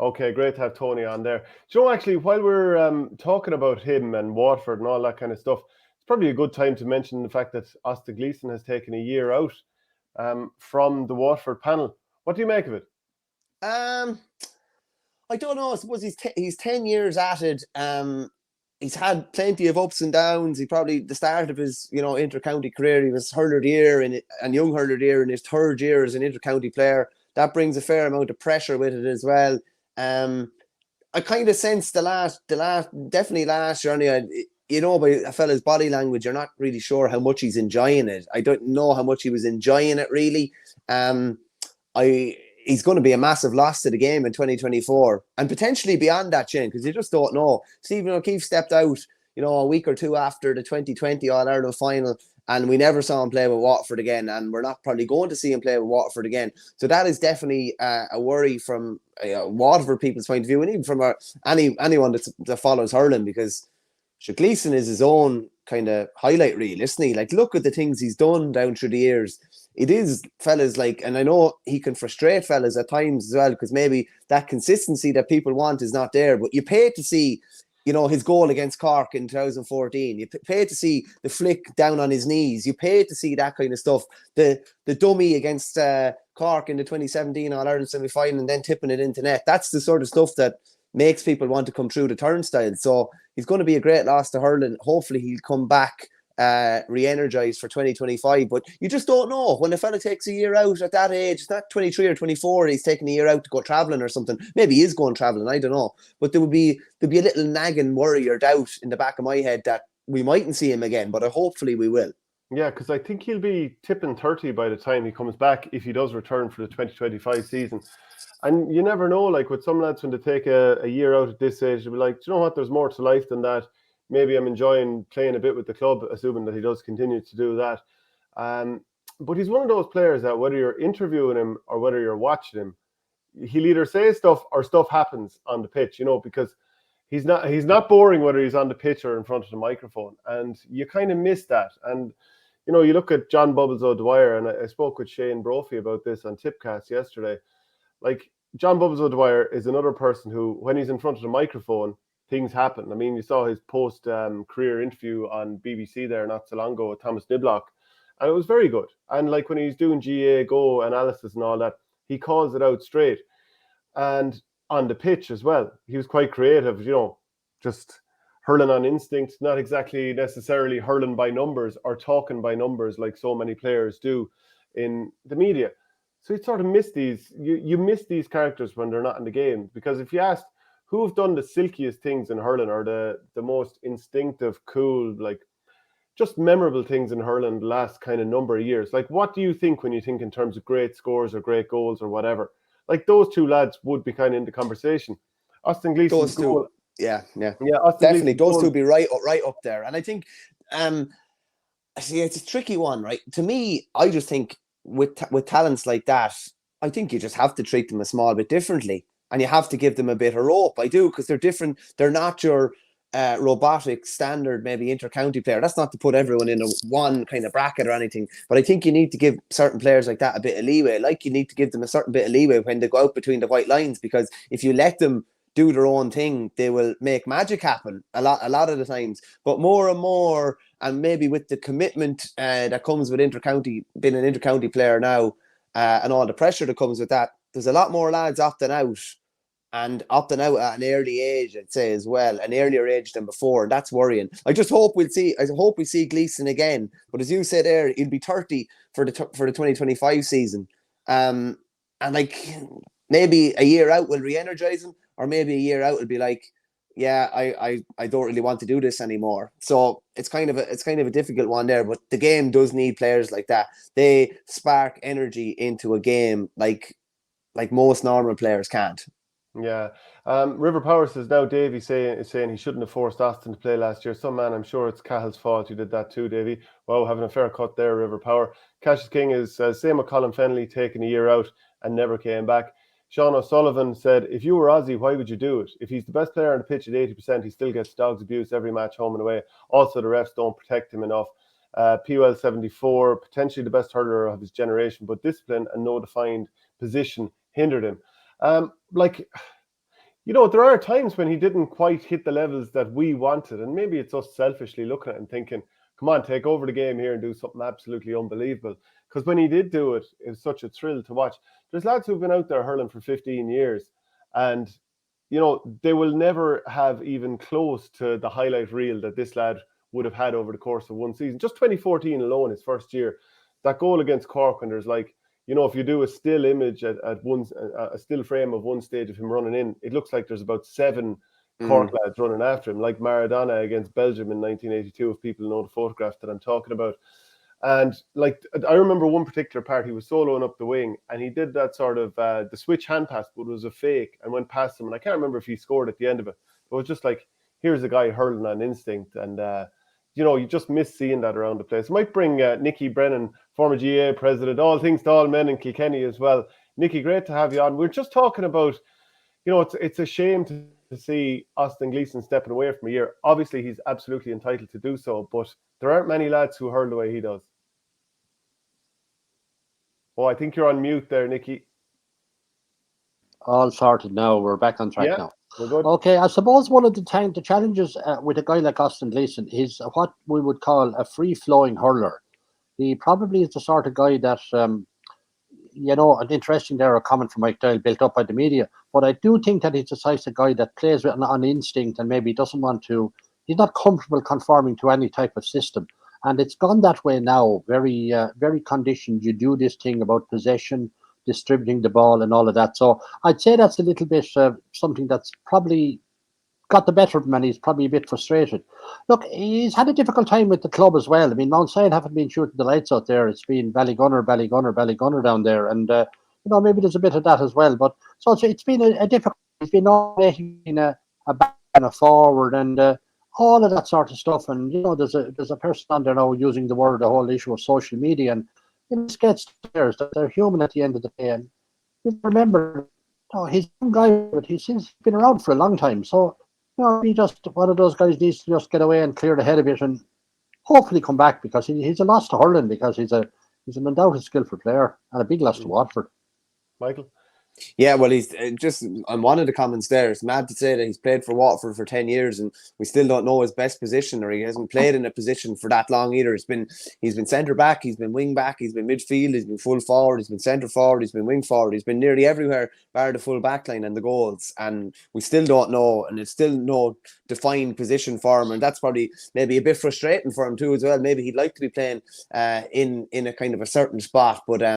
Okay, great to have Tony on there. Do you know, actually, while we're talking about him and Waterford and all that kind of stuff, it's probably a good time to mention the fact that Austin Gleeson has taken a year out from the Waterford panel. What do you make of it? Um, I don't know. I suppose he's 10 years at it. He's had plenty of ups and downs. He probably the start of his inter-county career, he was hurler of the year and young hurler of the year in his third year as an inter-county player. That brings a fair amount of pressure with it as well. I kind of sense definitely last year. By a fella's body language, you're not really sure how much he's enjoying it. I don't know how much he was enjoying it really. He's going to be a massive loss to the game in 2024 and potentially beyond that, Shane, because you just don't know. Stephen O'Keefe stepped out, a week or two after the 2020 All-Ireland final, and we never saw him play with Waterford again, and we're not probably going to see him play with Waterford again. So that is definitely a worry from Waterford people's point of view, and even from anyone that follows hurling, because Gleeson is his own kind of highlight reel, isn't he? Like, look at the things he's done down through the years. It is fellas like, and I know he can frustrate fellas at times as well, because maybe that consistency that people want is not there. But you pay to see, his goal against Cork in 2014. You pay to see the flick down on his knees. You pay to see that kind of stuff. The dummy against Cork in the 2017 All-Ireland semi-final and then tipping it into net. That's the sort of stuff that makes people want to come through the turnstile. So he's going to be a great loss to hurling. Hopefully he'll come back re-energized for 2025, but you just don't know when a fella takes a year out at that age. It's not 23 or 24, he's taking a year out to go travelling or something. Maybe he is going travelling, I don't know, but there'd be a little nagging worry or doubt in the back of my head that we mightn't see him again, but hopefully we will. Yeah, because I think he'll be tipping 30 by the time he comes back, if he does return for the 2025 season. And you never know, like with some lads, when they take a year out at this age, they'll be like, do you know what, there's more to life than that. Maybe I'm enjoying playing a bit with the club, assuming that he does continue to do that. But he's one of those players that whether you're interviewing him or whether you're watching him, he'll either say stuff or stuff happens on the pitch, because he's not boring whether he's on the pitch or in front of the microphone. And you kind of miss that. And, you look at John Bubbles O'Dwyer, and I spoke with Shane Brophy about this on Tipcast yesterday. Like, John Bubbles O'Dwyer is another person who, when he's in front of the microphone, things happen. I mean, you saw his post-career interview on BBC there not so long ago with Thomas Niblock, and it was very good. And like when he's doing GA Go analysis and all that, he calls it out straight. And on the pitch as well, he was quite creative, just hurling on instinct, not exactly necessarily hurling by numbers or talking by numbers like so many players do in the media. So you sort of miss these, you miss these characters when they're not in the game. Because if you asked who have done the silkiest things in hurling or the most instinctive, cool, like just memorable things in hurling the last kind of number of years, like what do you think when you think in terms of great scores or great goals or whatever? Like those two lads would be kind of in the conversation. Austin Gleeson's goal. Yeah. Austin Definitely, Gleeson's those goal. two would be right up there. And I think, see, it's a tricky one, right? To me, I just think with talents like that, I think you just have to treat them a small bit differently, and you have to give them a bit of rope. I do, because they're different. They're not your robotic standard, maybe inter-county player. That's not to put everyone in one kind of bracket or anything, but I think you need to give certain players like that a bit of leeway. Like you need to give them a certain bit of leeway when they go out between the white lines, because if you let them do their own thing, they will make magic happen a lot of the times. But more and more, and maybe with the commitment that comes with inter-county, being an inter-county player now, and all the pressure that comes with that, there's a lot more lads opting out, and opting out at an early age, I'd say as well, an earlier age than before. And that's worrying. I hope we see Gleeson again. But as you said there, he'll be 30 for the 2025 season. And like maybe a year out will re-energize him, or maybe a year out will be like, yeah, I don't really want to do this anymore. So it's kind of a difficult one there. But the game does need players like that. They spark energy into a game like most normal players can't. Yeah. River Power says now Davey saying he shouldn't have forced Austin to play last year. Some man, I'm sure it's Cahill's fault. You did that too, Davey. Wow, having a fair cut there, River Power. Cassius King is same with Colin Fennelly, taking a year out and never came back. Sean O'Sullivan said, if you were Aussie, why would you do it? If he's the best player on the pitch at 80%, he still gets dogs abuse every match home and away. Also, the refs don't protect him enough. POL 74, potentially the best hurler of his generation, but discipline and no defined position hindered him. You know, there are times when he didn't quite hit the levels that we wanted, and maybe it's us selfishly looking at it and thinking, come on, take over the game here and do something absolutely unbelievable. Because when he did do it, it was such a thrill to watch. There's lads who've been out there hurling for 15 years, and, you know, they will never have even close to the highlight reel that this lad would have had over the course of one season. Just 2014 alone, his first year, that goal against Cork, when there's like, you know, if you do a still image at a still frame of one stage of him running in, it looks like there's about 7 Cork lads running after him, like Maradona against Belgium in 1982, if people know the photograph that I'm talking about. And like, I remember one particular part, he was soloing up the wing, and he did that sort of the switch hand pass, but it was a fake, and went past him. And I can't remember if he scored at the end of it. It was just like, here's a guy hurling on instinct, and you know, you just miss seeing that around the place. Might bring Nickey Brennan, former GA president, all things to all men in Kilkenny as well. Nickey, great to have you on. We're just talking about, you know, it's a shame to see Austin Gleeson stepping away from a year. Obviously, he's absolutely entitled to do so, but there aren't many lads who hurl the way he does. Oh, I think you're on mute there, Nickey. All sorted now. We're back on track now. We're good. Okay, I suppose one of the challenges with a guy like Austin Gleeson is what we would call a free-flowing hurler. He probably is the sort of guy that, you know, an interesting there, a comment from Mike Doyle built up by the media, but I do think that he's the type of guy that plays with on instinct and maybe doesn't want to, he's not comfortable conforming to any type of system. And it's gone that way now, very, very conditioned. You do this thing about possession, distributing the ball and all of that. So I'd say that's a little bit something that's probably got the better of him, and he's probably a bit frustrated. Look, he's had a difficult time with the club as well. I mean, Mount Sion haven't been shooting the lights out there. It's been Ballygunner down there. And, you know, maybe there's a bit of that as well. But so it's been a difficult, he's been making a back and a forward and all of that sort of stuff. And, you know, there's a person on there now using the whole issue of social media, and it gets players that they're human at the end of the day. And remember, oh, he's a young guy, but he's been around for a long time. So, you know, he just one of those guys needs to just get away and clear the head of it and hopefully come back, because he's a loss to hurling, because he's an undoubted skillful player and a big loss to Waterford. Michael? Yeah, well, he's just on one of the comments there. It's mad to say that he's played for Waterford for 10 years and we still don't know his best position, or he hasn't played in a position for that long either. He's been centre back, he's been wing back, he's been midfield, he's been full forward, he's been centre forward, he's been wing forward, he's been nearly everywhere bar the full back line and the goals. And we still don't know, and it's still no defined position for him. And that's probably maybe a bit frustrating for him too as well. Maybe he'd like to be playing in a kind of a certain spot, but